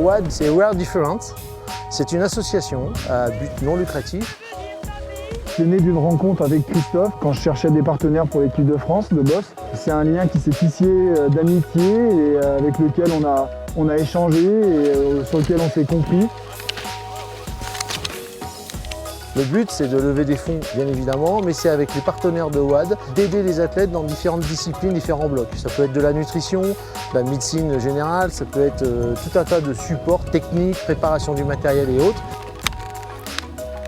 WAD, c'est We're Different. C'est une association à but non lucratif. C'est né d'une rencontre avec Christophe quand je cherchais des partenaires pour l'équipe de France de boss. C'est un lien qui s'est tissé d'amitié et avec lequel on a échangé et sur lequel on s'est compris. Le but, c'est de lever des fonds, bien évidemment, mais c'est avec les partenaires de WAD d'aider les athlètes dans différentes disciplines, différents blocs. Ça peut être de la nutrition, de la médecine générale, ça peut être tout un tas de supports techniques, préparation du matériel et autres.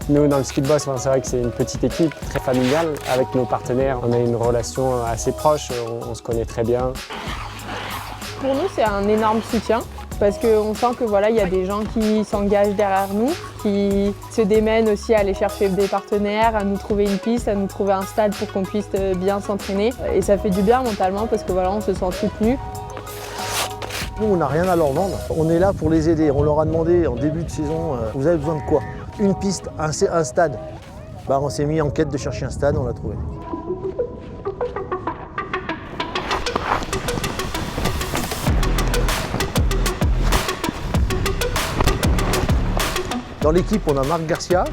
Nous, dans le Ski de Boss, c'est vrai que c'est une petite équipe très familiale avec nos partenaires. On a une relation assez proche, on se connaît très bien. Pour nous, c'est un énorme soutien parce qu'on sent que voilà, il y a des gens qui s'engagent derrière nous, qui se démènent aussi à aller chercher des partenaires, à nous trouver une piste, à nous trouver un stade pour qu'on puisse bien s'entraîner. Et ça fait du bien mentalement parce que voilà, on se sent soutenu. Nous, on n'a rien à leur vendre. On est là pour les aider. On leur a demandé en début de saison, vous avez besoin de quoi? Une piste, un stade. On s'est mis en quête de chercher un stade, on l'a trouvé. Dans l'équipe, on a Marc Garcia,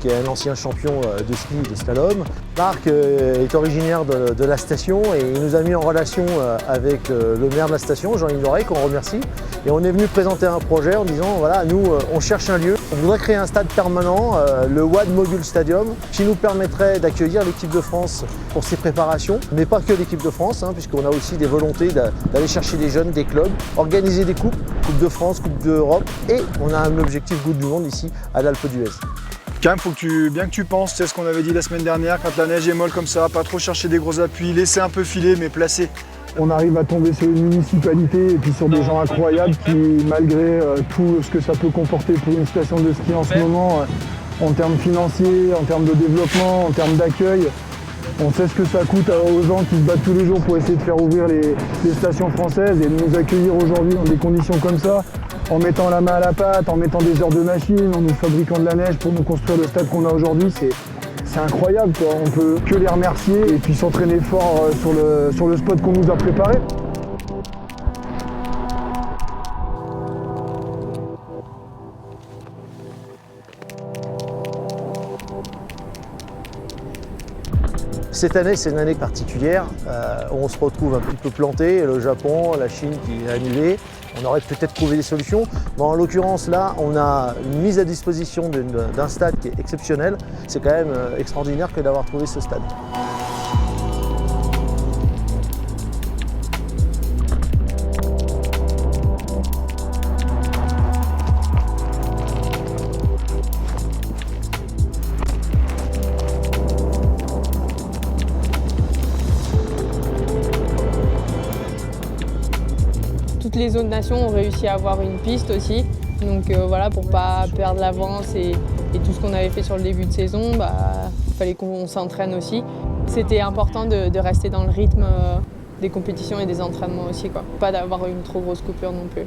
qui est un ancien champion de ski et de slalom. Marc est originaire de la station et il nous a mis en relation avec le maire de la station, Jean-Yves Loret, qu'on remercie. Et on est venu présenter un projet en disant, voilà, nous, on cherche un lieu. On voudrait créer un stade permanent, le WAD Mogul Stadium, qui nous permettrait d'accueillir l'équipe de France pour ses préparations, mais pas que l'équipe de France, puisqu'on a aussi des volontés d'aller chercher des jeunes, des clubs, organiser des coupes, Coupe de France, Coupe d'Europe, et on a un objectif Coupe du Monde ici à l'Alpe d'Huez. Quand même, faut bien que tu penses, c'est ce qu'on avait dit la semaine dernière, quand la neige est molle comme ça, pas trop chercher des gros appuis, laisser un peu filer, mais placer. On arrive à tomber sur une municipalité et puis sur des gens incroyables qui, malgré tout ce que ça peut comporter pour une station de ski en ce moment, en termes financiers, en termes de développement, en termes d'accueil, on sait ce que ça coûte aux gens qui se battent tous les jours pour essayer de faire ouvrir les stations françaises et de nous accueillir aujourd'hui dans des conditions comme ça, en mettant la main à la pâte, en mettant des heures de machine, en nous fabriquant de la neige pour nous construire le stade qu'on a aujourd'hui, c'est incroyable, quoi. On peut que les remercier et puis s'entraîner fort sur le spot qu'on nous a préparé. Cette année, c'est une année particulière. On se retrouve un petit peu planté. Le Japon, la Chine qui a annulé. On aurait peut-être trouvé des solutions. Mais en l'occurrence, là, on a une mise à disposition d'un stade qui est exceptionnel. C'est quand même extraordinaire que d'avoir trouvé ce stade. Toutes les autres nations ont réussi à avoir une piste aussi. Donc voilà, pour ne pas perdre l'avance et tout ce qu'on avait fait sur le début de saison, il fallait qu'on s'entraîne aussi. C'était important de rester dans le rythme des compétitions et des entraînements aussi, quoi. Pas d'avoir une trop grosse coupure non plus.